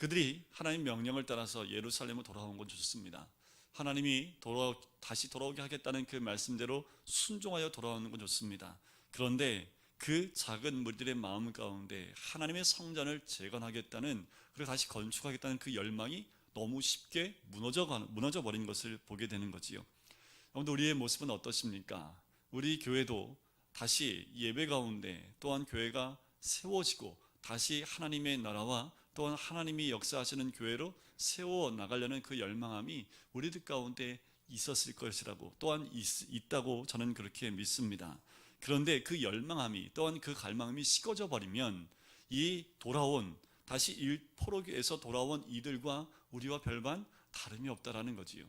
그들이 하나님 명령을 따라서 예루살렘으로 돌아온 건 좋습니다. 하나님이 다시 돌아오게 하겠다는 그 말씀대로 순종하여 돌아오는 건 좋습니다. 그런데 그 작은 무리들의 마음 가운데 하나님의 성전을 재건하겠다는, 그리고 다시 건축하겠다는 그 열망이 너무 쉽게 무너져 버린 것을 보게 되는 거지요. 여러분들, 우리의 모습은 어떠십니까? 우리 교회도 다시 예배 가운데 또한 교회가 세워지고 다시 하나님의 나라와 또한 하나님이 역사하시는 교회로 세워 나가려는 그 열망함이 우리들 가운데 있었을 것이라고, 또한 있다고 저는 그렇게 믿습니다. 그런데 그 열망함이 또한 그 갈망함이 식어져 버리면 이 다시 포로기에서 돌아온 이들과 우리와 별반 다름이 없다라는 거지요.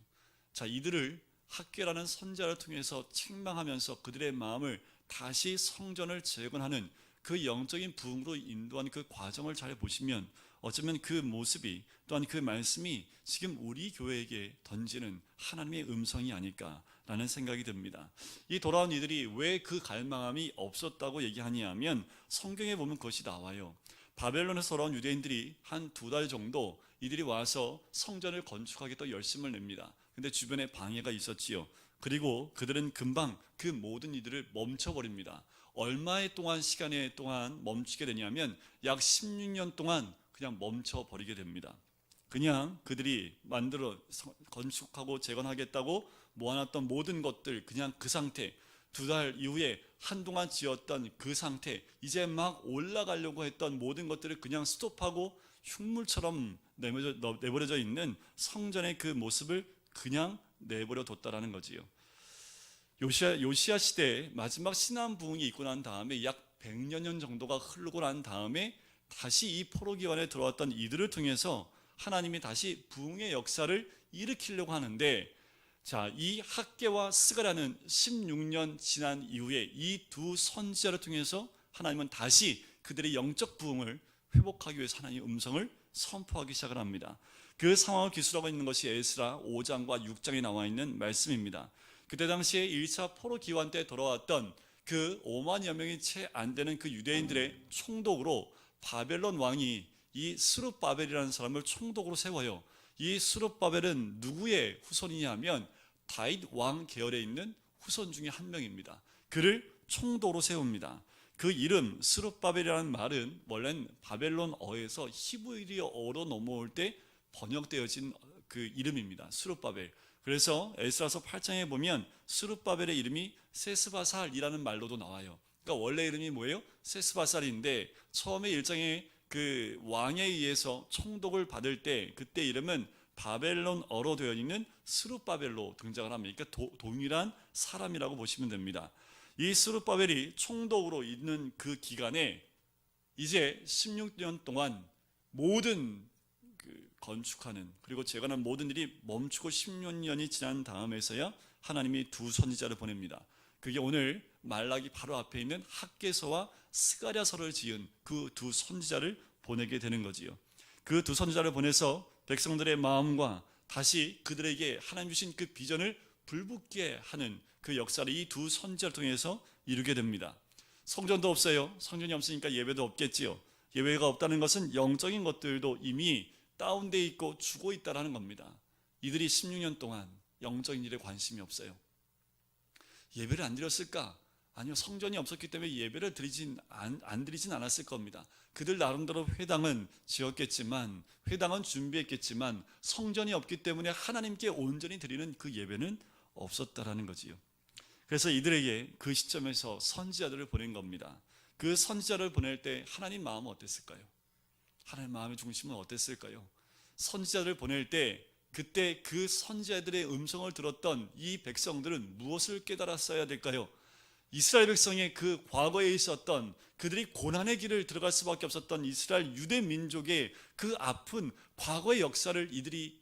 자, 이들을 학개라는 선지자를 통해서 책망하면서 그들의 마음을 다시 성전을 재건하는 그 영적인 부흥으로 인도한 그 과정을 잘 보시면 어쩌면 그 모습이, 또한 그 말씀이 지금 우리 교회에게 던지는 하나님의 음성이 아닐까라는 생각이 듭니다. 이 돌아온 이들이 왜 그 갈망함이 없었다고 얘기하냐면 성경에 보면 그것이 나와요. 바벨론에서 돌아온 유대인들이 한 2달 정도 이들이 와서 성전을 건축하겠다고 열심을 냅니다. 근데 주변에 방해가 있었지요. 그리고 그들은 금방 그 모든 이들을 멈춰버립니다. 얼마의 시간에 동안 멈추게 되냐면 약 16년 동안 그냥 멈춰버리게 됩니다. 그냥 그들이 건축하고 재건하겠다고 모아놨던 모든 것들, 그냥 그 상태, 2달 이후에 한동안 지었던 그 상태, 이제 막 올라가려고 했던 모든 것들을 그냥 스톱하고 흉물처럼 내버려져 있는 성전의 그 모습을 그냥 내버려 뒀다라는 거지요. 요시야 시대에 마지막 신한 부흥이 있고 난 다음에 약 100여 년 정도가 흐르고 난 다음에 다시 이 포로기환에 들어왔던 이들을 통해서 하나님이 다시 부흥의 역사를 일으키려고 하는데, 자, 이 학개와 스가랴는 16년 지난 이후에 이 두 선지자를 통해서 하나님은 다시 그들의 영적 부흥을 회복하기 위해서 하나님의 음성을 선포하기 시작을 합니다. 그 상황을 기술하고 있는 것이 에스라 5장과 6장에 나와 있는 말씀입니다. 그때 당시에 1차 포로 기환 때 돌아왔던 그 5만여 명이 채 안 되는 그 유대인들의 총독으로 바벨론 왕이 이 스룹바벨이라는 사람을 총독으로 세워요. 이 스룹바벨은 누구의 후손이냐 하면 다윗 왕 계열에 있는 후손 중에 한 명입니다. 그를 총독으로 세웁니다. 그 이름 스룹바벨이라는 말은 원래는 바벨론어에서 히브리어로 넘어올 때 번역되어진 그 이름입니다. 스룹바벨. 그래서 에스라서 8장에 보면 스룹바벨의 이름이 세스바살이라는 말로도 나와요. 그러니까 원래 이름이 뭐예요? 세스바살인데 처음에 1장에 그 왕에 의해서 총독을 받을 때 그때 이름은 바벨론어로 되어 있는 스룹바벨로 등장을 합니다. 그러니까 동일한 사람이라고 보시면 됩니다. 이 스룹바벨이 총독으로 있는 그 기간에 이제 16년 동안 모든 건축하는 그리고 재건한 모든 일이 멈추고 16년이 지난 다음에서야 하나님이 두 선지자를 보냅니다. 그게 오늘 말라기 바로 앞에 있는 학개서와 스가랴서를 지은 그 두 선지자를 보내게 되는 거지요. 그 두 선지자를 보내서 백성들의 마음과 다시 그들에게 하나님 주신 그 비전을 불붙게 하는 그 역사를 이 두 선지자를 통해서 이루게 됩니다. 성전도 없어요. 성전이 없으니까 예배도 없겠지요. 예배가 없다는 것은 영적인 것들도 이미 다운되어 있고 죽어 있다는 겁니다. 이들이 16년 동안 영적인 일에 관심이 없어요. 예배를 안 드렸을까? 아니요, 성전이 없었기 때문에 예배를 안 드리진 않았을 겁니다. 그들 나름대로 회당은 지었겠지만, 회당은 준비했겠지만 성전이 없기 때문에 하나님께 온전히 드리는 그 예배는 없었다라는 거지요. 그래서 이들에게 그 시점에서 선지자들을 보낸 겁니다. 그 선지자를 보낼 때 하나님 마음은 어땠을까요? 하나님 마음의 중심은 어땠을까요? 선지자들을 보낼 때 그때 그 선지자들의 음성을 들었던 이 백성들은 무엇을 깨달았어야 될까요? 이스라엘 백성의 그 과거에 있었던 그들이 고난의 길을 들어갈 수밖에 없었던 이스라엘 유대 민족의 그 아픈 과거의 역사를 이들이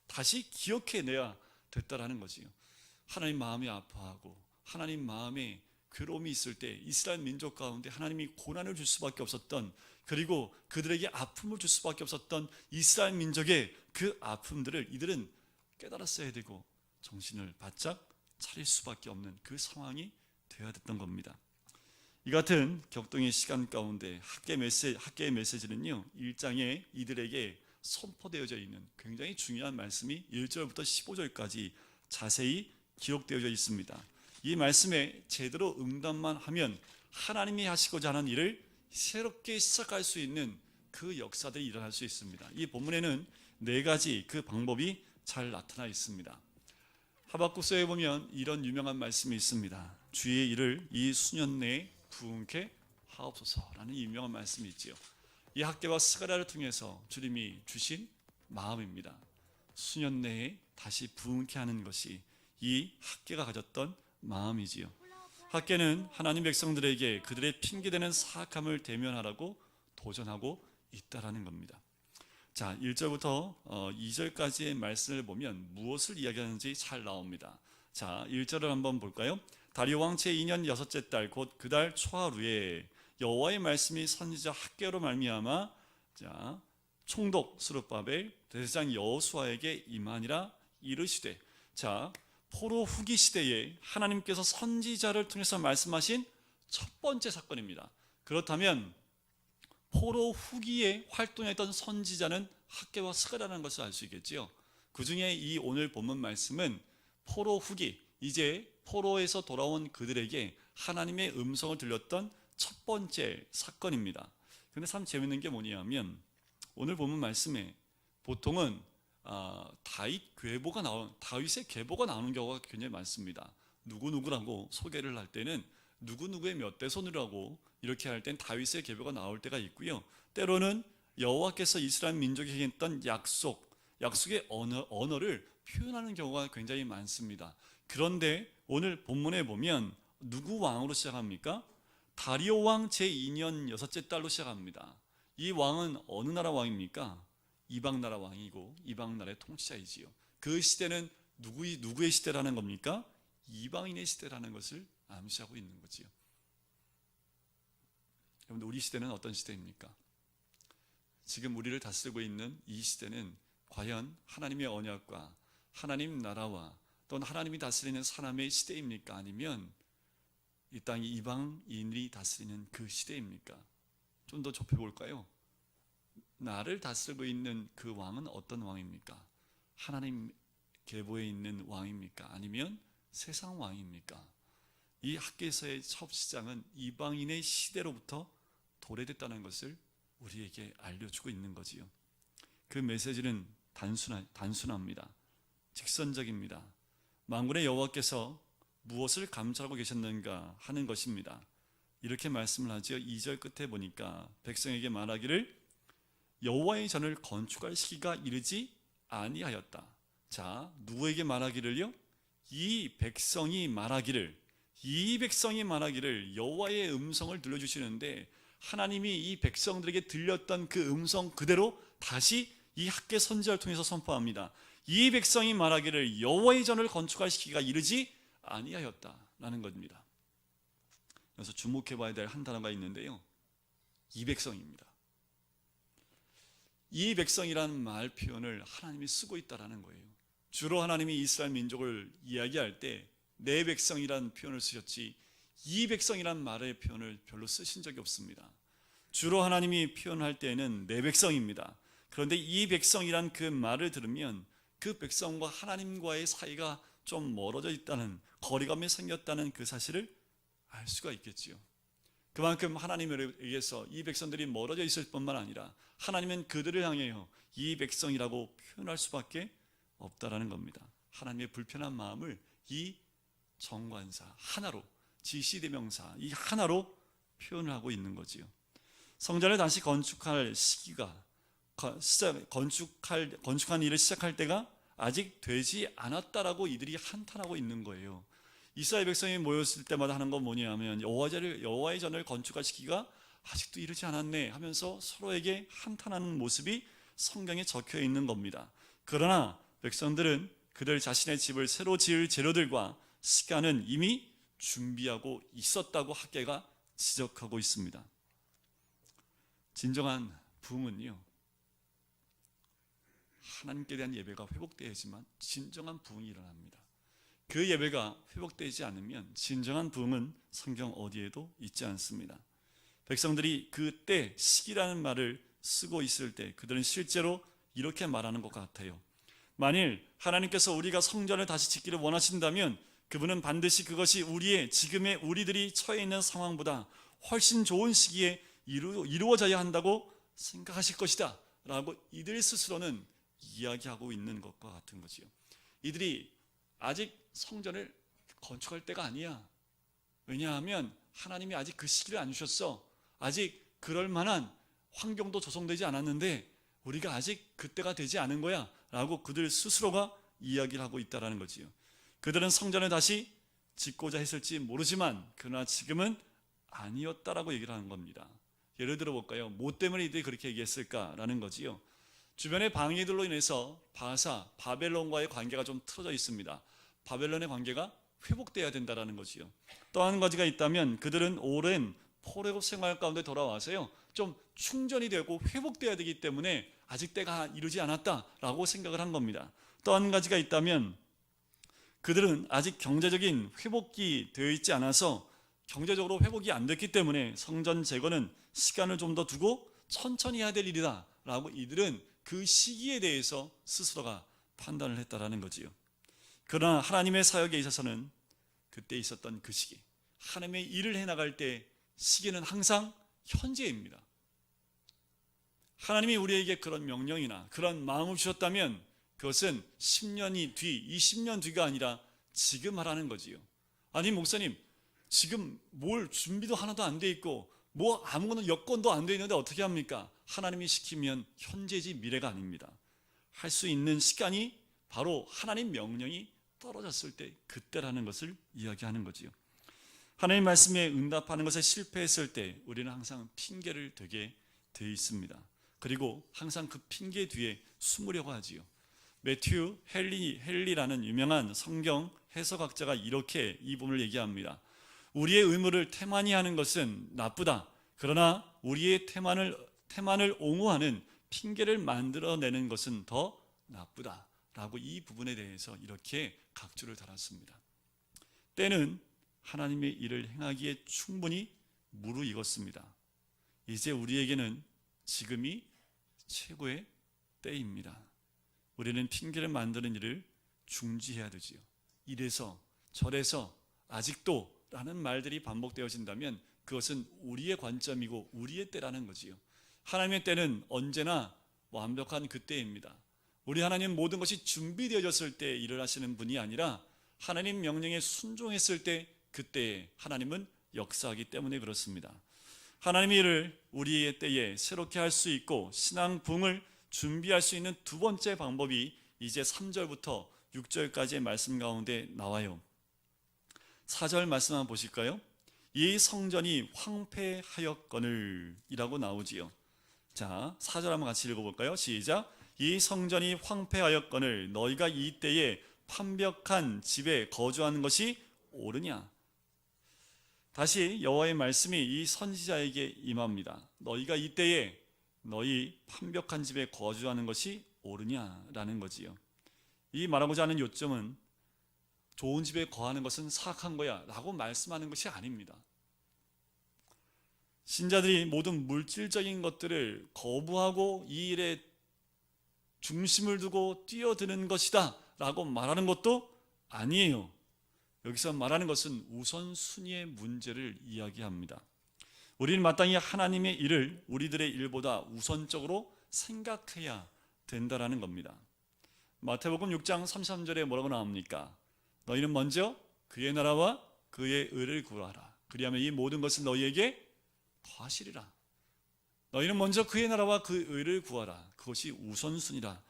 다시 기억해내야 됐다라는 거지요. 하나님 마음이 아파하고 하나님 마음에 괴로움이 있을 때 이스라엘 민족 가운데 하나님이 고난을 줄 수밖에 없었던, 그리고 그들에게 아픔을 줄 수밖에 없었던 이스라엘 민족의 그 아픔들을 이들은 깨달았어야 되고 정신을 바짝 차릴 수밖에 없는 그 상황이 되어야 됐던 겁니다. 이 같은 격동의 시간 가운데 학계의 메시지는요, 1장에 이들에게 선포되어져 있는 굉장히 중요한 말씀이 1절부터 15절까지 자세히 기록되어져 있습니다. 이 말씀에 제대로 응답만 하면 하나님이 하시고자 하는 일을 새롭게 시작할 수 있는 그 역사들이 일어날 수 있습니다. 이 본문에는 4가지 그 방법이 잘 나타나 있습니다. 하박국서에 보면 이런 유명한 말씀이 있습니다. 주의 일을 이 수년 내에 부흥케 하옵소서라는 유명한 말씀이 있지요. 이 학개와 스가랴를 통해서 주님이 주신 마음입니다. 수년 내에 다시 부흥케 하는 것이 이 학개가 가졌던 마음이지요. 학개는 하나님 백성들에게 그들의 핑계대는 사악함을 대면하라고 도전하고 있다라는 겁니다. 자, 1절부터 2절까지의 말씀을 보면 무엇을 이야기하는지 잘 나옵니다. 자, 1절을 한번 볼까요? 다리오 왕 제2년 6째 달 곧 그 달 초하루에 여호와의 말씀이 선지자 학개로 말미암아 자, 총독 스룹바벨 대제사장 여호수아에게 임하니라 이르시되. 자, 포로 후기 시대에 하나님께서 선지자를 통해서 말씀하신 첫 번째 사건입니다. 그렇다면 포로 후기에 활동했던 선지자는 학개와 스가랴라는 것을 알 수 있겠지요. 그 중에 이 오늘 본문 말씀은 포로 후기, 이제 포로에서 돌아온 그들에게 하나님의 음성을 들렸던 첫 번째 사건입니다. 그런데 참 재밌는 게 뭐냐면 오늘 본문 말씀에 보통은 다윗의 계보가 나오는 경우가 굉장히 많습니다. 누구누구라고 소개를 할 때는 누구누구의 몇 대손이라고 이렇게 할 땐 다윗의 계보가 나올 때가 있고요. 때로는 여호와께서 이스라엘 민족에게 했던 약속의 언어를 표현하는 경우가 굉장히 많습니다. 그런데 오늘 본문에 보면 누구 왕으로 시작합니까? 다리오 왕 제2년 6째 달로 시작합니다. 이 왕은 어느 나라 왕입니까? 이방 나라 왕이고 이방 나라의 통치자이지요. 그 시대는 누구의 시대라는 겁니까? 이방인의 시대라는 것을 암시하고 있는 거지요. 여러분, 우리 시대는 어떤 시대입니까? 지금 우리를 다스리고 있는 이 시대는 과연 하나님의 언약과 하나님 나라와 또는 하나님이 다스리는 사람의 시대입니까? 아니면 이 땅이 이방인이 다스리는 그 시대입니까? 좀 더 좁혀볼까요? 나를 다스리고 있는 그 왕은 어떤 왕입니까? 하나님 계보에 있는 왕입니까? 아니면 세상 왕입니까? 이 학개서의 첫 시작은 이방인의 시대로부터 도래됐다는 것을 우리에게 알려주고 있는 거지요. 그 메시지는 단순합니다. 직선적입니다. 만군의 여호와께서 무엇을 감찰하고 계셨는가 하는 것입니다. 이렇게 말씀을 하죠. 2절 끝에 보니까 백성에게 말하기를 여호와의 전을 건축할 시기가 이르지 아니하였다. 자, 누구에게 말하기를요? 이 백성이 말하기를 여호와의 음성을 들려주시는데 하나님이 이 백성들에게 들렸던 그 음성 그대로 다시 이 학개 선지자를 통해서 선포합니다. 이 백성이 말하기를 여호와의 전을 건축할 시기가 이르지 아니하였다라는 겁니다. 그래서 주목해봐야 될 한 단어가 있는데요, 이 백성입니다. 이 백성이라는 말 표현을 하나님이 쓰고 있다라는 거예요. 주로 하나님이 이스라엘 민족을 이야기할 때 내 백성이라는 표현을 쓰셨지 이 백성이라는 말의 표현을 별로 쓰신 적이 없습니다. 주로 하나님이 표현할 때는 내 백성입니다. 그런데 이 백성이란 그 말을 들으면 그 백성과 하나님과의 사이가 좀 멀어져 있다는, 거리감이 생겼다는 그 사실을 알 수가 있겠지요. 그만큼 하나님에 의해서 이 백성들이 멀어져 있을 뿐만 아니라 하나님은 그들을 향해요 이 백성이라고 표현할 수밖에 없다라는 겁니다. 하나님의 불편한 마음을 이 정관사 하나로, 지시대명사 이 하나로 표현을 하고 있는 거지요. 성전을 다시 건축할 시기가, 건축한 일을 시작할 때가 아직 되지 않았다라고 이들이 한탄하고 있는 거예요. 이스라엘 백성이 모였을 때마다 하는 건 뭐냐면 여호와의 전을 건축할 시기가 아직도 이르지 않았네 하면서 서로에게 한탄하는 모습이 성경에 적혀 있는 겁니다. 그러나 백성들은 그들 자신의 집을 새로 지을 재료들과 시간은 이미 준비하고 있었다고 학개가 지적하고 있습니다. 진정한 부흥은요, 하나님께 대한 예배가 회복되어야지만 진정한 부흥이 일어납니다. 그 예배가 회복되지 않으면 진정한 부흥은 성경 어디에도 있지 않습니다. 백성들이 그때 시기라는 말을 쓰고 있을 때 그들은 실제로 이렇게 말하는 것 같아요. 만일 하나님께서 우리가 성전을 다시 짓기를 원하신다면 그분은 반드시 그것이 지금의 우리들이 처해 있는 상황보다 훨씬 좋은 시기에 이루어져야 한다고 생각하실 것이다 라고 이들 스스로는 이야기하고 있는 것과 같은 거지요. 이들이 아직 성전을 건축할 때가 아니야. 왜냐하면 하나님이 아직 그 시기를 안 주셨어. 아직 그럴 만한 환경도 조성되지 않았는데 우리가 아직 그때가 되지 않은 거야 라고 그들 스스로가 이야기를 하고 있다는 거지요. 그들은 성전을 다시 짓고자 했을지 모르지만 그러나 지금은 아니었다라고 얘기를 하는 겁니다. 예를 들어 볼까요? 뭐 때문에 이들이 그렇게 얘기했을까라는 거지요. 주변의 방해들로 인해서 바벨론과의 관계가 좀 틀어져 있습니다. 바벨론의 관계가 회복돼야 된다라는 거지요. 또 한 가지가 있다면 그들은 오랜 포로의 생활 가운데 돌아와서요, 좀 충전이 되고 회복돼야 되기 때문에 아직 때가 이르지 않았다라고 생각을 한 겁니다. 또 한 가지가 있다면 그들은 아직 경제적인 회복이 되어 있지 않아서 경제적으로 회복이 안 됐기 때문에 성전 재건은 시간을 좀 더 두고 천천히 해야 될 일이다 라고 이들은 그 시기에 대해서 스스로가 판단을 했다라는 거지요. 그러나 하나님의 사역에 있어서는 그때 있었던 그 시기, 하나님의 일을 해나갈 때 시기는 항상 현재입니다. 하나님이 우리에게 그런 명령이나 그런 마음을 주셨다면 그것은 10년이 뒤, 20년 뒤가 아니라 지금 하라는 거지요. 아니 목사님, 지금 뭘 준비도 하나도 안 돼 있고 뭐 아무거나 여건도 안 돼 있는데 어떻게 합니까? 하나님이 시키면 현재지 미래가 아닙니다. 할 수 있는 시간이 바로 하나님 명령이 떨어졌을 때 그때라는 것을 이야기하는 거지요. 하나님 말씀에 응답하는 것에 실패했을 때 우리는 항상 핑계를 대게 되어 있습니다. 그리고 항상 그 핑계 뒤에 숨으려고 하지요. 매튜 헨리라는 유명한 성경 해석학자가 이렇게 이 부분을 얘기합니다. 우리의 의무를 태만히 하는 것은 나쁘다. 그러나 우리의 태만을 옹호하는 핑계를 만들어내는 것은 더 나쁘다. 라고 이 부분에 대해서 이렇게 각주를 달았습니다. 때는 하나님의 일을 행하기에 충분히 무르익었습니다. 이제 우리에게는 지금이 최고의 때입니다. 우리는 핑계를 만드는 일을 중지해야 되지요. 이래서 저래서 아직도 라는 말들이 반복되어진다면 그것은 우리의 관점이고 우리의 때라는 거지요. 하나님의 때는 언제나 완벽한 그 때입니다. 우리 하나님 모든 것이 준비되어졌을 때 일을 하시는 분이 아니라 하나님 명령에 순종했을 때 그때에 하나님은 역사하기 때문에 그렇습니다. 하나님의 일을 우리의 때에 새롭게 할 수 있고 신앙 부흥을 준비할 수 있는 두 번째 방법이 이제 3절부터 6절까지의 말씀 가운데 나와요. 4절 말씀 한번 보실까요? 이 성전이 황폐하였거늘 이라고 나오지요. 자, 4절 한번 같이 읽어볼까요? 시작. 이 성전이 황폐하였거늘 너희가 이때에 판벽한 집에 거주하는 것이 옳으냐? 다시 여호와의 말씀이 이 선지자에게 임합니다. 너희가 이때에 너희 판벽한 집에 거주하는 것이 옳으냐라는 거지요. 이 말하고자 하는 요점은 좋은 집에 거하는 것은 사악한 거야 라고 말씀하는 것이 아닙니다. 신자들이 모든 물질적인 것들을 거부하고 이 일에 중심을 두고 뛰어드는 것이다 라고 말하는 것도 아니에요. 여기서 말하는 것은 우선순위의 문제를 이야기합니다. 우리는 마땅히 하나님의 일을 우리들의 일보다 우선적으로 생각해야 된다라는 겁니다. 마태복음 6장 33절에 뭐라고 나옵니까? 너희는 먼저 그의 나라와 그의 의를 구하라. 그리하면 이 모든 것은 너희에게 더하시리라. 너희는 먼저 그의 나라와 그 의를 구하라. 그것이 우선순위라.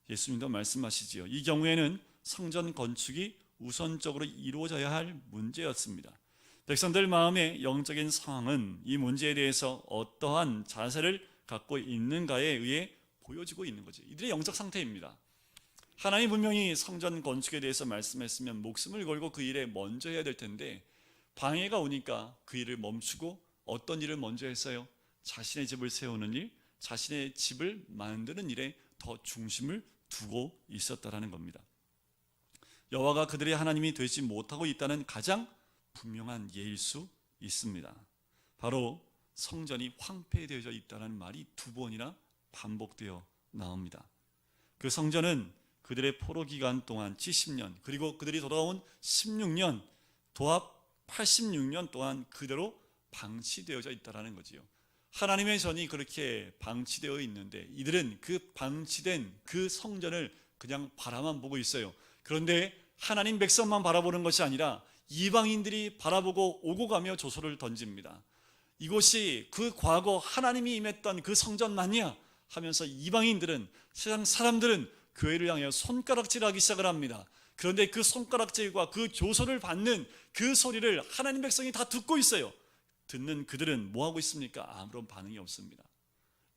예수님도 말씀하시지요. 이 경우에는 성전 건축이 우선적으로 이루어져야 할 문제였습니다. 백성들 마음의 영적인 상황은 이 문제에 대해서 어떠한 자세를 갖고 있는가에 의해 보여지고 있는 거죠. 이들의 영적 상태입니다. 하나님 분명히 성전 건축에 대해서 말씀했으면 목숨을 걸고 그 일에 먼저 해야 될 텐데 방해가 오니까 그 일을 멈추고 어떤 일을 먼저 했어요? 자신의 집을 세우는 일, 자신의 집을 만드는 일에 더 중심을 두고 있었다라는 겁니다. 여호와가 그들의 하나님이 되지 못하고 있다는 가장 분명한 예일 수 있습니다. 바로 성전이 황폐되어져 있다는 말이 두 번이나 반복되어 나옵니다. 그 성전은 그들의 포로 기간 동안 70년, 그리고 그들이 돌아온 16년, 도합 86년 동안 그대로 방치되어져 있다는 거지요. 하나님의 전이 그렇게 방치되어 있는데 이들은 그 방치된 그 성전을 그냥 바라만 보고 있어요. 그런데 하나님 백성만 바라보는 것이 아니라 이방인들이 바라보고 오고 가며 조소를 던집니다. 이곳이 그 과거 하나님이 임했던 그 성전 맞냐 하면서 이방인들은, 세상 사람들은 교회를 향해 손가락질하기 시작을 합니다. 그런데 그 손가락질과 그 조소를 받는 그 소리를 하나님 백성이 다 듣고 있어요. 듣는 그들은 뭐 하고 있습니까? 아무런 반응이 없습니다.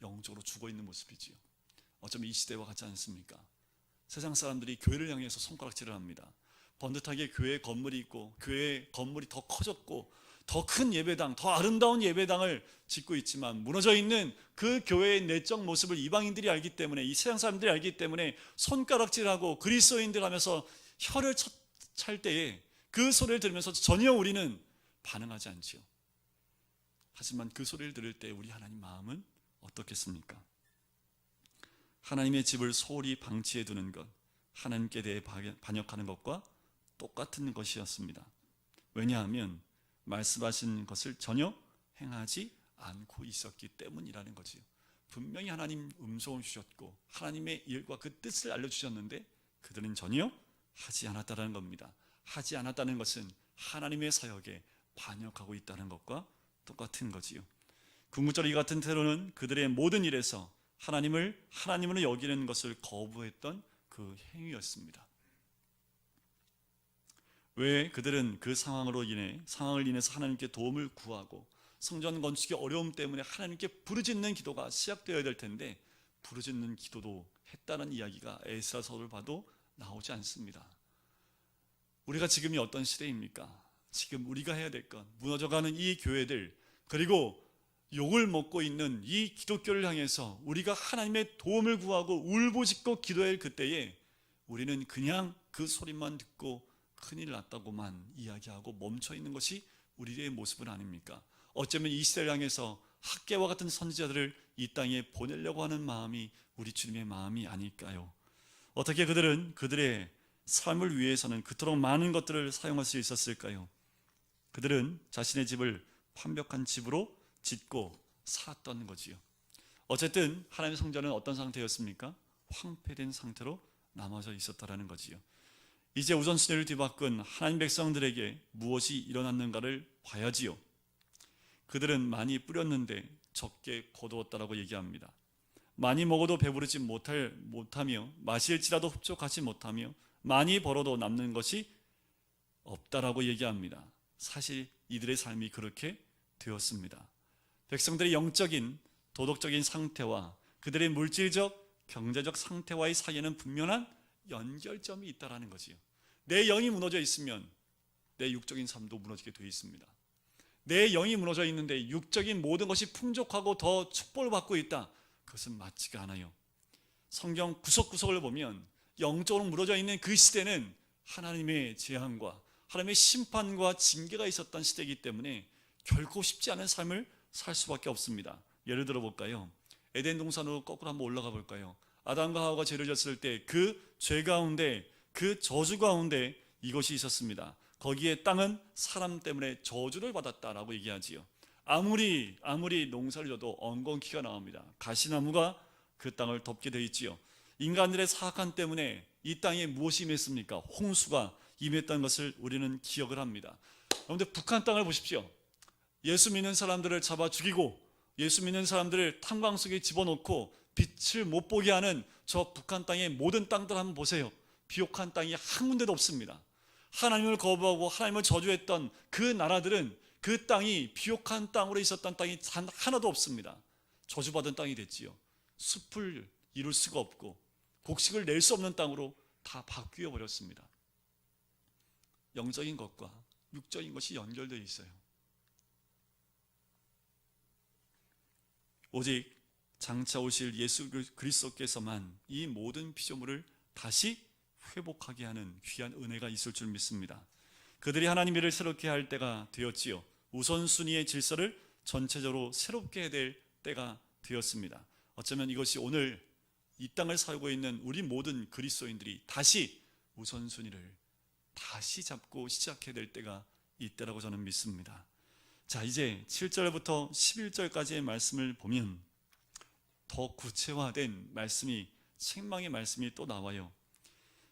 영적으로 죽어있는 모습이지요. 어쩌면 이 시대와 같지 않습니까? 세상 사람들이 교회를 향해서 손가락질을 합니다. 번듯하게 교회 건물이 있고 교회 건물이 더 커졌고 더 큰 예배당, 더 아름다운 예배당을 짓고 있지만 무너져 있는 그 교회의 내적 모습을 이방인들이 알기 때문에, 이 세상 사람들이 알기 때문에 손가락질하고 그리스도인들 하면서 혀를 찰 때에 그 소리를 들으면서 전혀 우리는 반응하지 않지요. 하지만 그 소리를 들을 때 우리 하나님 마음은 어떻겠습니까? 하나님의 집을 소홀히 방치해 두는 것, 하나님께 대해 반역하는 것과 똑같은 것이었습니다. 왜냐하면 말씀하신 것을 전혀 행하지 않고 있었기 때문이라는 거지요. 분명히 하나님 음성을 주셨고 하나님의 일과 그 뜻을 알려주셨는데 그들은 전혀 하지 않았다는 겁니다. 하지 않았다는 것은 하나님의 사역에 반역하고 있다는 것과 똑같은 거지요. 궁극적으로 이 같은 태도는 그들의 모든 일에서 하나님을 하나님으로 여기는 것을 거부했던 그 행위였습니다. 왜 그들은 그 상황을 인해서 하나님께 도움을 구하고 성전 건축의 어려움 때문에 하나님께 부르짖는 기도가 시작되어야 될 텐데 부르짖는 기도도 했다는 이야기가 에스라서를 봐도 나오지 않습니다. 우리가 지금이 어떤 시대입니까? 지금 우리가 해야 될 것, 무너져가는 이 교회들, 그리고 욕을 먹고 있는 이 기독교를 향해서 우리가 하나님의 도움을 구하고 울부짖고 기도할 그때에 우리는 그냥 그 소리만 듣고 큰일 났다고만 이야기하고 멈춰있는 것이 우리의 모습은 아닙니까? 어쩌면 이 시대를 향해서 학개와 같은 선지자들을 이 땅에 보내려고 하는 마음이 우리 주님의 마음이 아닐까요? 어떻게 그들은 그들의 삶을 위해서는 그토록 많은 것들을 사용할 수 있었을까요? 그들은 자신의 집을 완벽한 집으로 짓고 살았던 거지요. 어쨌든 하나님의 성전은 어떤 상태였습니까? 황폐된 상태로 남아져 있었다라는 거지요. 이제 우선순위를 뒤바꾼 하나님 백성들에게 무엇이 일어났는가를 봐야지요. 그들은 많이 뿌렸는데 적게 거두었다라고 얘기합니다. 많이 먹어도 배부르지 못하며 마실지라도 흡족하지 못하며 많이 벌어도 남는 것이 없다라고 얘기합니다. 사실 이들의 삶이 그렇게 되었습니다. 백성들의 영적인 도덕적인 상태와 그들의 물질적 경제적 상태와의 사이에는 분명한 연결점이 있다라는 거지요. 내 영이 무너져 있으면 내 육적인 삶도 무너지게 되어 있습니다. 내 영이 무너져 있는데 육적인 모든 것이 풍족하고 더 축복을 받고 있다. 그것은 맞지가 않아요. 성경 구석구석을 보면 영적으로 무너져 있는 그 시대는 하나님의 재앙과 하나님의 심판과 징계가 있었던 시대이기 때문에 결코 쉽지 않은 삶을 살 수밖에 없습니다. 예를 들어 볼까요? 에덴 동산으로 거꾸로 한번 올라가 볼까요? 아담과 하와가 죄를 졌을 때 그 죄 가운데, 그 저주 가운데 이것이 있었습니다. 거기에 땅은 사람 때문에 저주를 받았다라고 얘기하지요. 아무리 농사를 져도 엉겅퀴가 나옵니다. 가시나무가 그 땅을 덮게 되어 있지요. 인간들의 사악함 때문에 이 땅에 무엇이 임했습니까? 홍수가 임했던 것을 우리는 기억을 합니다. 그런데 북한 땅을 보십시오. 예수 믿는 사람들을 잡아 죽이고 예수 믿는 사람들을 탄광 속에 집어넣고 빛을 못 보게 하는 저 북한 땅의 모든 땅들 한번 보세요. 비옥한 땅이 한 군데도 없습니다. 하나님을 거부하고 하나님을 저주했던 그 나라들은 그 땅이 비옥한 땅으로 있었던 땅이 단 하나도 없습니다. 저주받은 땅이 됐지요. 숲을 이룰 수가 없고 곡식을 낼 수 없는 땅으로 다 바뀌어 버렸습니다. 영적인 것과 육적인 것이 연결되어 있어요. 오직 장차 오실 예수 그리스도께서만 이 모든 피조물을 다시 회복하게 하는 귀한 은혜가 있을 줄 믿습니다. 그들이 하나님 일을 새롭게 할 때가 되었지요. 우선순위의 질서를 전체적으로 새롭게 해야 될 때가 되었습니다. 어쩌면 이것이 오늘 이 땅을 살고 있는 우리 모든 그리스도인들이 다시 우선순위를 다시 잡고 시작해야 될 때가 이때라고 저는 믿습니다. 자, 이제 7절부터 11절까지의 말씀을 보면 더 구체화된 말씀이, 책망의 말씀이 또 나와요.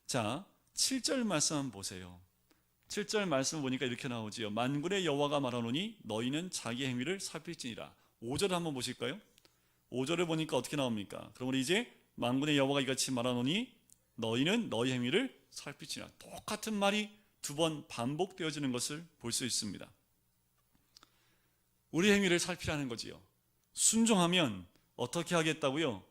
자, 7절 말씀 한번 보세요. 7절 말씀을 보니까 이렇게 나오지요. 만군의 여호와가 말하노니 너희는 자기 행위를 살필지니라. 5절 한번 보실까요? 5절을 보니까 어떻게 나옵니까? 그럼 우리 이제 만군의 여호와가 이같이 말하노니 너희는 너희 행위를 살필지니라. 똑같은 말이 두 번 반복되어지는 것을 볼 수 있습니다. 우리 행위를 살피라는 거지요. 순종하면 어떻게 하겠다고요?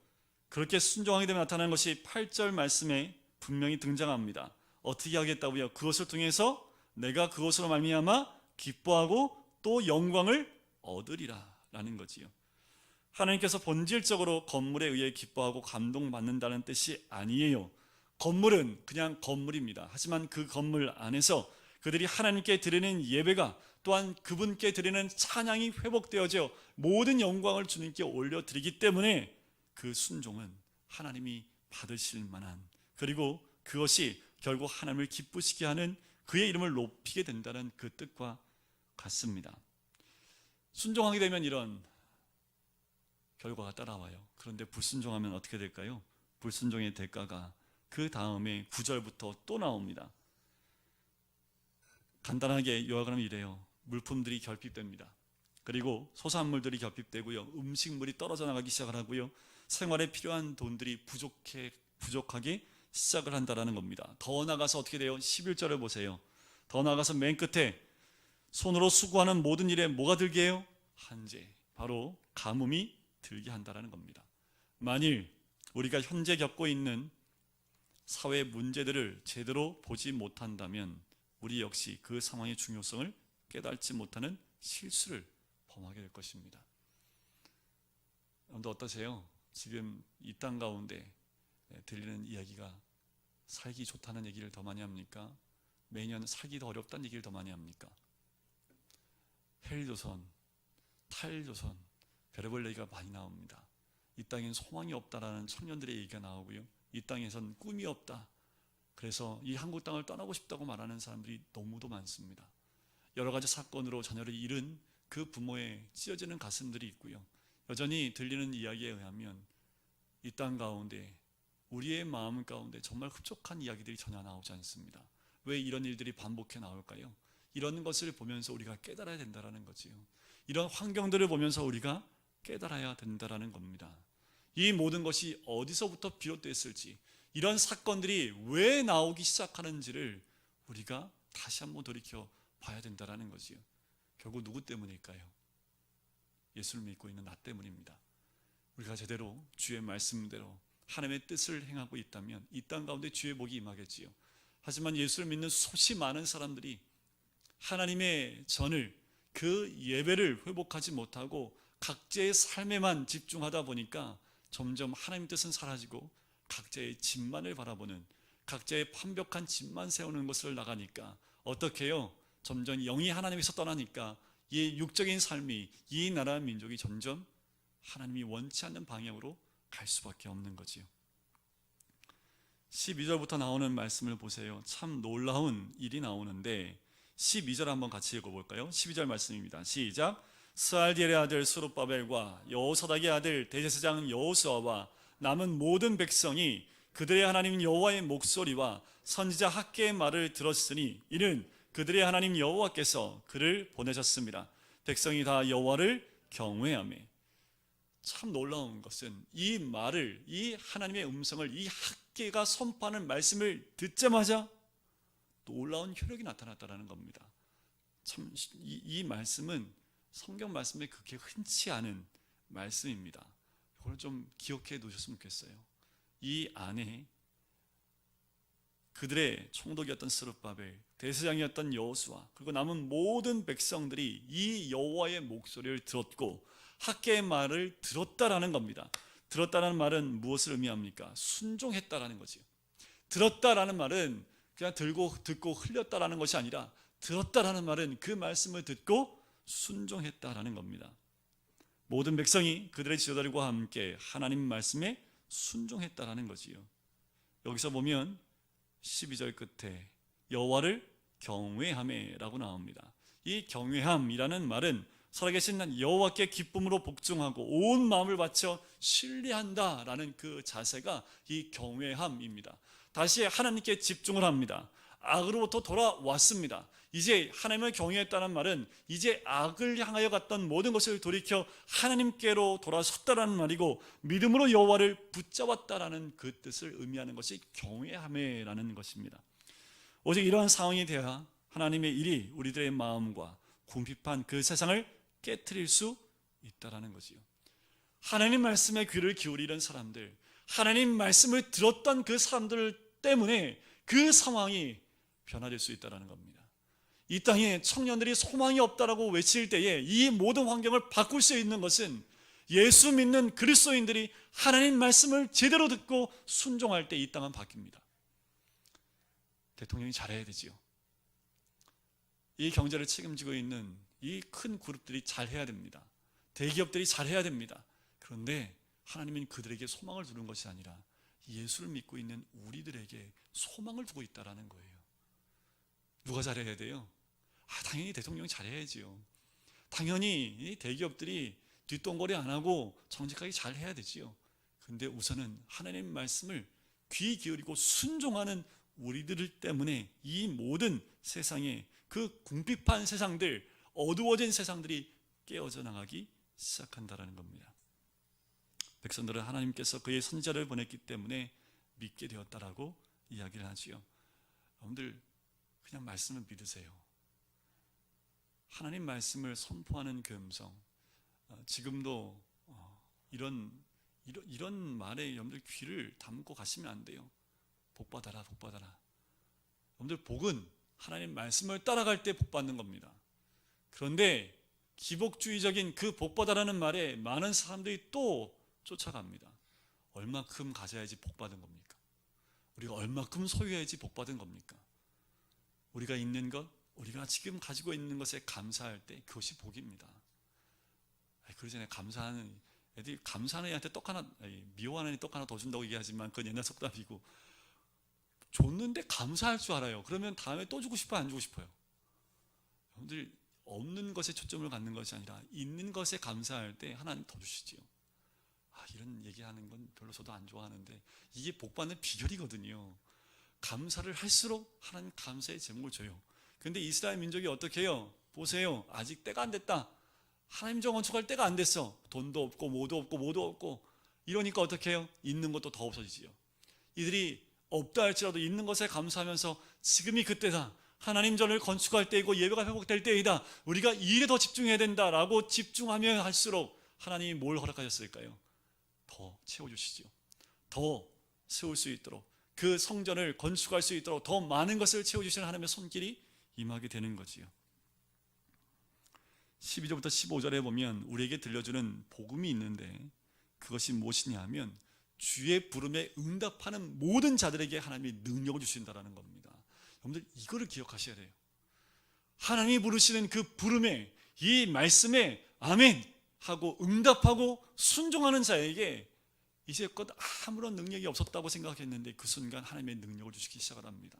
그렇게 순종하게 되면 나타나는 것이 8절 말씀에 분명히 등장합니다. 어떻게 하겠다고요? 그것을 통해서 내가 그것으로 말미암아 기뻐하고 또 영광을 얻으리라 라는 거지요. 하나님께서 본질적으로 건물에 의해 기뻐하고 감동받는다는 뜻이 아니에요. 건물은 그냥 건물입니다. 하지만 그 건물 안에서 그들이 하나님께 드리는 예배가, 또한 그분께 드리는 찬양이 회복되어져 모든 영광을 주님께 올려드리기 때문에 그 순종은 하나님이 받으실 만한, 그리고 그것이 결국 하나님을 기쁘시게 하는, 그의 이름을 높이게 된다는 그 뜻과 같습니다. 순종하게 되면 이런 결과가 따라와요. 그런데 불순종하면 어떻게 될까요? 불순종의 대가가 그 다음에 9절부터 또 나옵니다. 간단하게 요약하면 이래요. 물품들이 결핍됩니다. 그리고 소산물들이 결핍되고요. 음식물이 떨어져 나가기 시작을 하고요. 생활에 필요한 돈들이 부족하게 시작을 한다는 겁니다. 더 나가서 어떻게 돼요? 11절을 보세요. 더 나가서 맨 끝에 손으로 수고하는 모든 일에 뭐가 들게 해요? 한재, 바로 가뭄이 들게 한다는 겁니다. 만일 우리가 현재 겪고 있는 사회 문제들을 제대로 보지 못한다면 우리 역시 그 상황의 중요성을 깨닫지 못하는 실수를 범하게 될 것입니다. 여러분들 어떠세요? 지금 이 땅 가운데 들리는 이야기가 살기 좋다는 얘기를 더 많이 합니까? 매년 살기 더 어렵다는 얘기를 더 많이 합니까? 헬조선, 탈조선, 별의별 얘기가 많이 나옵니다. 이 땅엔 소망이 없다라는 청년들의 얘기가 나오고요. 이 땅에선 꿈이 없다. 그래서 이 한국 땅을 떠나고 싶다고 말하는 사람들이 너무도 많습니다. 여러 가지 사건으로 자녀를 잃은 그 부모의 찢어지는 가슴들이 있고요. 여전히 들리는 이야기에 의하면 이 땅 가운데, 우리의 마음 가운데 정말 흡족한 이야기들이 전혀 나오지 않습니다. 왜 이런 일들이 반복해 나올까요? 이런 것을 보면서 우리가 깨달아야 된다는 거지요. 이런 환경들을 보면서 우리가 깨달아야 된다는 겁니다. 이 모든 것이 어디서부터 비롯됐을지, 이런 사건들이 왜 나오기 시작하는지를 우리가 다시 한번 돌이켜 봐야 된다는 거지요. 결국 누구 때문일까요? 예수를 믿고 있는 나 때문입니다. 우리가 제대로 주의 말씀대로 하나님의 뜻을 행하고 있다면 이 땅 가운데 주의 복이 임하겠지요. 하지만 예수를 믿는 수없이 많은 사람들이 하나님의 전을, 그 예배를 회복하지 못하고 각자의 삶에만 집중하다 보니까 점점 하나님 뜻은 사라지고 각자의 집만을 바라보는, 각자의 완벽한 집만 세우는 것을 나가니까 어떻게 해요? 점점 영이 하나님에서 떠나니까 이 육적인 삶이, 이 나라 민족이 점점 하나님이 원치 않는 방향으로 갈 수밖에 없는 거지요. 12절부터 나오는 말씀을 보세요. 참 놀라운 일이 나오는데 12절 한번 같이 읽어볼까요? 12절 말씀입니다. 시작. 스알디엘의 아들 스룹바벨과 여호사닥의 아들 대제사장 여호수아와 남은 모든 백성이 그들의 하나님 여호와의 목소리와 선지자 학개의 말을 들었으니 이는 그들의 하나님 여호와께서 그를 보내셨습니다. 백성이 다 여호와를 경외하며. 참 놀라운 것은 이 말을, 이 하나님의 음성을 이 학개가 선포하는 말씀을 듣자마자 놀라운 효력이 나타났다는 겁니다. 참 이 말씀은 성경 말씀에 그렇게 흔치 않은 말씀입니다. 이걸 좀 기억해 놓으셨으면 좋겠어요. 이 안에 그들의 총독이었던 스룹바벨, 대제사장이었던 여호수아, 그리고 남은 모든 백성들이 이 여호와의 목소리를 들었고 학개의 말을 들었다라는 겁니다. 들었다는 말은 무엇을 의미합니까? 순종했다라는 거지요. 들었다라는 말은 그냥 듣고 흘렸다라는 것이 아니라 들었다라는 말은 그 말씀을 듣고 순종했다라는 겁니다. 모든 백성이 그들의 지도자들과 함께 하나님 말씀에 순종했다라는 거지요. 여기서 보면 12절 끝에 여호와를 경외하매라고 나옵니다. 이 경외함이라는 말은 살아계신 여호와께 기쁨으로 복종하고 온 마음을 바쳐 신뢰한다라는 그 자세가 이 경외함입니다. 다시 하나님께 집중을 합니다. 악으로부터 돌아왔습니다. 이제 하나님을 경외했다는 말은 이제 악을 향하여 갔던 모든 것을 돌이켜 하나님께로 돌아섰다라는 말이고, 믿음으로 여호와를 붙잡았다라는 그 뜻을 의미하는 것이 경외함이라는 것입니다. 오직 이러한 상황이 되어야 하나님의 일이 우리들의 마음과 궁핍한 그 세상을 깨트릴 수 있다라는 거지요. 하나님 말씀에 귀를 기울이는 사람들, 하나님 말씀을 들었던 그 사람들 때문에 그 상황이 변화될 수 있다는 겁니다. 이 땅에 청년들이 소망이 없다라고 외칠 때에 이 모든 환경을 바꿀 수 있는 것은 예수 믿는 그리스도인들이 하나님 말씀을 제대로 듣고 순종할 때 이 땅은 바뀝니다. 대통령이 잘해야 되지요. 이 경제를 책임지고 있는 이 큰 그룹들이 잘해야 됩니다. 대기업들이 잘해야 됩니다. 그런데 하나님은 그들에게 소망을 두는 것이 아니라 예수를 믿고 있는 우리들에게 소망을 두고 있다는 거예요. 누가 잘해야 돼요? 당연히 대통령이 잘해야지요. 당연히 이 대기업들이 뒷돈거리 안 하고 정직하게 잘해야 되지요. 그런데 우선은 하나님 말씀을 귀 기울이고 순종하는 우리들 때문에 이 모든 세상에 그 궁핍한 세상들, 어두워진 세상들이 깨어져 나가기 시작한다는 겁니다. 백성들은 하나님께서 그의 선지자를 보냈기 때문에 믿게 되었다라고 이야기를 하지요. 여러분들 그냥 말씀을 믿으세요. 하나님 말씀을 선포하는 그 음성, 지금도 이런 말에 여러분들 귀를 담고 가시면 안 돼요. 복 받아라, 복 받아라. 여러분들 복은 하나님 말씀을 따라갈 때 복 받는 겁니다. 그런데 기복주의적인 그 복 받아라는 말에 많은 사람들이 또 쫓아갑니다. 얼마큼 가져야지 복 받은 겁니까? 우리가 얼마큼 소유해야지 복 받은 겁니까? 우리가 있는 것, 우리가 지금 가지고 있는 것에 감사할 때 그것이 복입니다. 그러잖아요. 감사하는 애들이, 감사하는 애한테 떡 하나, 미워하는 애 떡 하나 더 준다고 얘기하지만 그건 옛날 속담이고, 줬는데 감사할 줄 알아요. 그러면 다음에 또 주고 싶어요, 안 주고 싶어요? 여러분들 없는 것에 초점을 갖는 것이 아니라 있는 것에 감사할 때 하나님 더 주시지요. 이런 얘기하는 건 별로 저도 안 좋아하는데 이게 복받는 비결이거든요. 감사를 할수록 하나님 감사의 제목을 줘요. 그런데 이스라엘 민족이 어떻게 해요? 보세요. 아직 때가 안 됐다. 하나님 정 건축할 때가 안 됐어. 돈도 없고 뭐도 없고 이러니까 어떻게 해요? 있는 것도 더 없어지지요. 이들이 없다 할지라도 있는 것에 감사하면서 지금이 그때다. 하나님 전을 건축할 때이고 예배가 회복될 때이다. 우리가 이 일에 더 집중해야 된다라고 집중하면 할수록 하나님이 뭘 허락하셨을까요? 더 채워주시지요. 더 세울 수 있도록, 그 성전을 건축할 수 있도록 더 많은 것을 채워주시는 하나님의 손길이 임하게 되는 거지요. 12절부터 15절에 보면 우리에게 들려주는 복음이 있는데 그것이 무엇이냐 하면 주의 부름에 응답하는 모든 자들에게 하나님이 능력을 주신다는 겁니다. 여러분들 이거를 기억하셔야 돼요. 하나님이 부르시는 그 부름에, 이 말씀에 아멘 하고 응답하고 순종하는 자에게 이제껏 아무런 능력이 없었다고 생각했는데 그 순간 하나님의 능력을 주시기 시작을 합니다.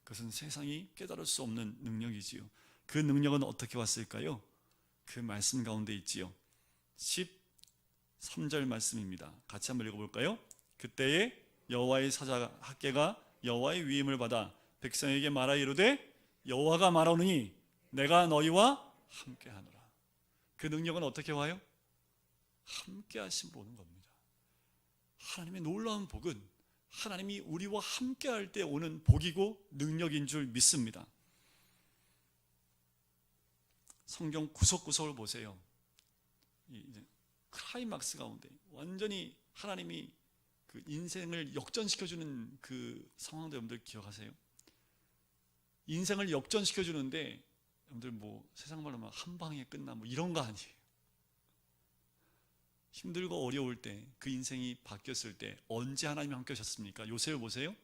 그것은 세상이 깨달을 수 없는 능력이지요. 그 능력은 어떻게 왔을까요? 그 말씀 가운데 있지요. 13절 말씀입니다. 같이 한번 읽어볼까요? 그때에 여호와의 사자 학개가 여호와의 위임을 받아 백성에게 말하 이르되 여호와가 말하노니 내가 너희와 함께하노라. 그 능력은 어떻게 와요? 함께 하심으로 오는 겁니다. 하나님의 놀라운 복은 하나님이 우리와 함께 할 때 오는 복이고 능력인 줄 믿습니다. 성경 구석구석을 보세요. 이제 클라이막스 가운데 완전히 하나님이 그 인생을 역전시켜주는 그 상황도 여러분들 기억하세요? 인생을 역전시켜주는데 여러분들 뭐 세상 말로 막 한 방에 끝나 뭐 이런 거 아니에요. 힘들고 어려울 때 그 인생이 바뀌었을 때 언제 하나님이 함께 하셨습니까? 요셉을 보세요.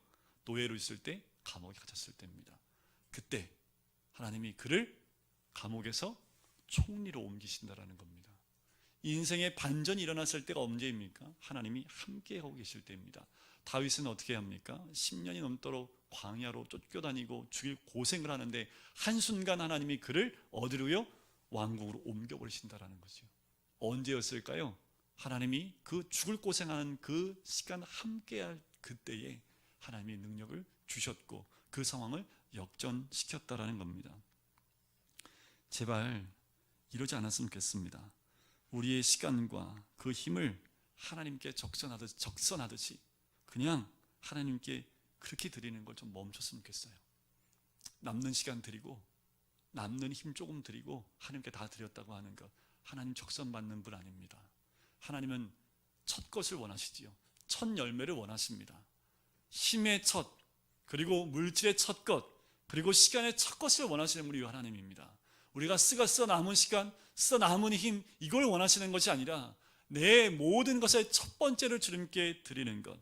노예로 있을 때, 감옥에 갇혔을 때입니다. 그때 하나님이 그를 감옥에서 총리로 옮기신다라는 겁니다. 인생의 반전이 일어났을 때가 언제입니까? 하나님이 함께하고 계실 때입니다. 다윗은 어떻게 합니까? 10년이 넘도록 광야로 쫓겨다니고 죽일 고생을 하는데 한순간 하나님이 그를 어디로요? 왕국으로 옮겨버리신다라는 거죠. 언제였을까요? 하나님이 그 죽을 고생하는 그 시간 함께할 그때에 하나님이 능력을 주셨고 그 상황을 역전시켰다라는 겁니다. 제발 이러지 않았으면 좋겠습니다. 우리의 시간과 그 힘을 하나님께 적선하듯이 그냥 하나님께 그렇게 드리는 걸 좀 멈췄으면 좋겠어요. 남는 시간 드리고 남는 힘 조금 드리고 하나님께 다 드렸다고 하는 것, 하나님 적선받는 분 아닙니다. 하나님은 첫 것을 원하시지요. 첫 열매를 원하십니다. 힘의 첫, 그리고 물질의 첫 것, 그리고 시간의 첫 것을 원하시는 분이 하나님입니다. 우리가 써 남은 시간, 써 남은 힘, 이걸 원하시는 것이 아니라 내 모든 것의 첫 번째를 주님께 드리는 것.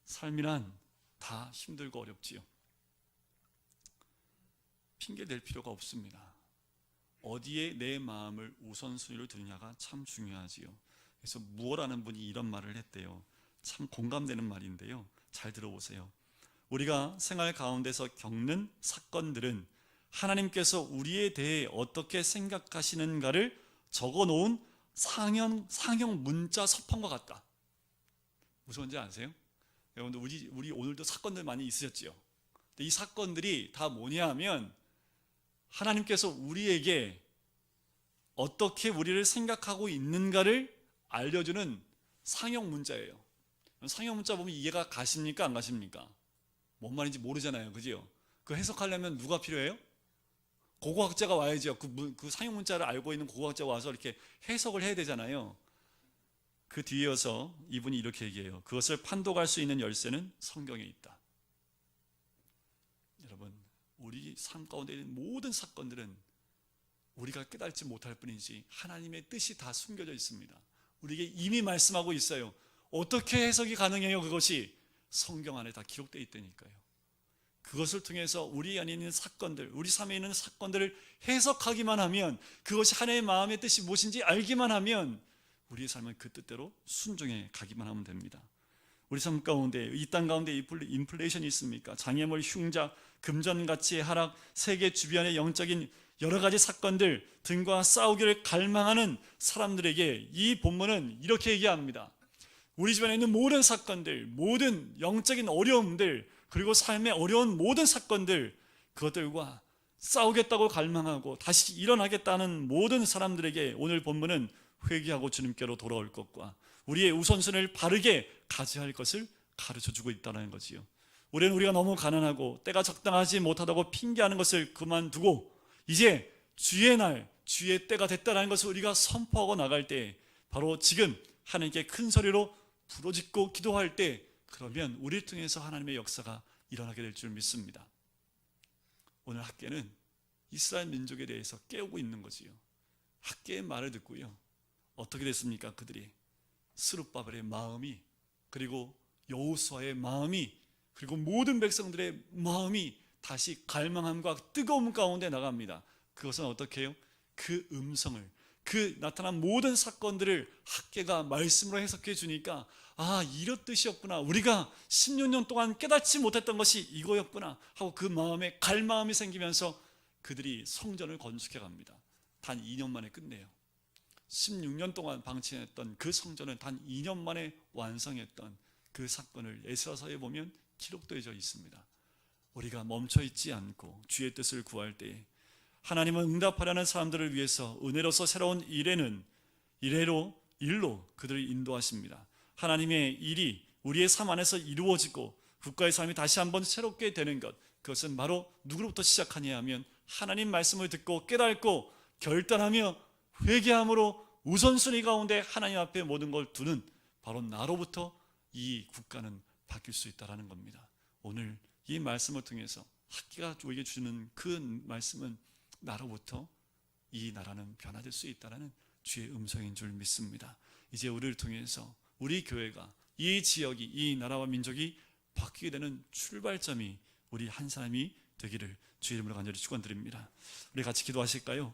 삶이란 다 힘들고 어렵지요. 핑계 댈 필요가 없습니다. 어디에 내 마음을 우선순위로 두느냐가 참 중요하지요. 그래서 무어라는 분이 이런 말을 했대요. 참 공감되는 말인데요. 잘 들어보세요. 우리가 생활 가운데서 겪는 사건들은 하나님께서 우리에 대해 어떻게 생각하시는가를 적어놓은 상형 문자 서판과 같다. 무슨 말인지 아세요? 여러분들 우리 오늘도 사건들 많이 있으셨지요. 근데 이 사건들이 다 뭐냐 하면 하나님께서 우리에게 어떻게 우리를 생각하고 있는가를 알려주는 상형 문자예요. 상형 문자 보면 이해가 가십니까? 안 가십니까? 뭔 말인지 모르잖아요. 그죠? 그 해석하려면 누가 필요해요? 고고학자가 와야죠. 그 상형 문자를 알고 있는 고고학자가 와서 이렇게 해석을 해야 되잖아요. 그 뒤이어서 이분이 이렇게 얘기해요. 그것을 판독할 수 있는 열쇠는 성경에 있다. 여러분, 우리 삶 가운데 있는 모든 사건들은 우리가 깨달지 못할 뿐이지 하나님의 뜻이 다 숨겨져 있습니다. 우리에게 이미 말씀하고 있어요. 어떻게 해석이 가능해요? 그것이 성경 안에 다 기록되어 있다니까요. 그것을 통해서 우리 안에 있는 사건들, 우리 삶에 있는 사건들을 해석하기만 하면, 그것이 하나님의 마음의 뜻이 무엇인지 알기만 하면 우리의 삶은 그 뜻대로 순종해 가기만 하면 됩니다. 우리 삶 가운데, 이 땅 가운데 인플레이션이 있습니까? 장애물, 흉작, 금전가치의 하락, 세계 주변의 영적인 여러 가지 사건들 등과 싸우기를 갈망하는 사람들에게 이 본문은 이렇게 얘기합니다. 우리 집안에 있는 모든 사건들, 모든 영적인 어려움들, 그리고 삶의 어려운 모든 사건들, 그것들과 싸우겠다고 갈망하고 다시 일어나겠다는 모든 사람들에게 오늘 본문은 회개하고 주님께로 돌아올 것과 우리의 우선순위를 바르게 가져야 할 것을 가르쳐주고 있다는 거지요. 우리가 너무 가난하고 때가 적당하지 못하다고 핑계하는 것을 그만두고 이제 주의 날, 주의 때가 됐다는 것을 우리가 선포하고 나갈 때, 바로 지금 하나님께 큰 소리로 부르짖고 기도할 때, 그러면 우리를 통해서 하나님의 역사가 일어나게 될 줄 믿습니다. 오늘 학계는 이스라엘 민족에 대해서 깨우고 있는 거지요. 학계의 말을 듣고요, 어떻게 됐습니까? 그들이 스룹바벨의 마음이, 그리고 여호수아의 마음이, 그리고 모든 백성들의 마음이 다시 갈망함과 뜨거움 가운데 나갑니다. 그것은 어떻게 해요? 그 음성을, 그 나타난 모든 사건들을 학계가 말씀으로 해석해 주니까, 아, 이런 뜻이었구나, 우리가 16년 동안 깨닫지 못했던 것이 이거였구나 하고 그 마음에 갈망함이 생기면서 그들이 성전을 건축해 갑니다. 단 2년 만에 끝내요. 16년 동안 방치했던 그 성전을 단 2년 만에 완성했던 그 사건을 에스라서에 보면 기록되어 있습니다. 우리가 멈춰 있지 않고 주의 뜻을 구할 때 하나님은 응답하려는 사람들을 위해서 은혜로서 새로운 일로 그들을 인도하십니다. 하나님의 일이 우리의 삶 안에서 이루어지고 국가의 삶이 다시 한번 새롭게 되는 것, 그것은 바로 누구로부터 시작하냐 하면 하나님 말씀을 듣고 깨닫고 결단하며 회개함으로 우선순위 가운데 하나님 앞에 모든 걸 두는 바로 나로부터 이 국가는 바뀔 수 있다는 겁니다. 오늘 이 말씀을 통해서 학계가 우리에게 주는 그 말씀은 나로부터 이 나라는 변화될 수 있다는 주의 음성인 줄 믿습니다. 이제 우리를 통해서 우리 교회가, 이 지역이, 이 나라와 민족이 바뀌게 되는 출발점이 우리 한 사람이 되기를 주의 이름으로 간절히 축원드립니다. 우리 같이 기도하실까요?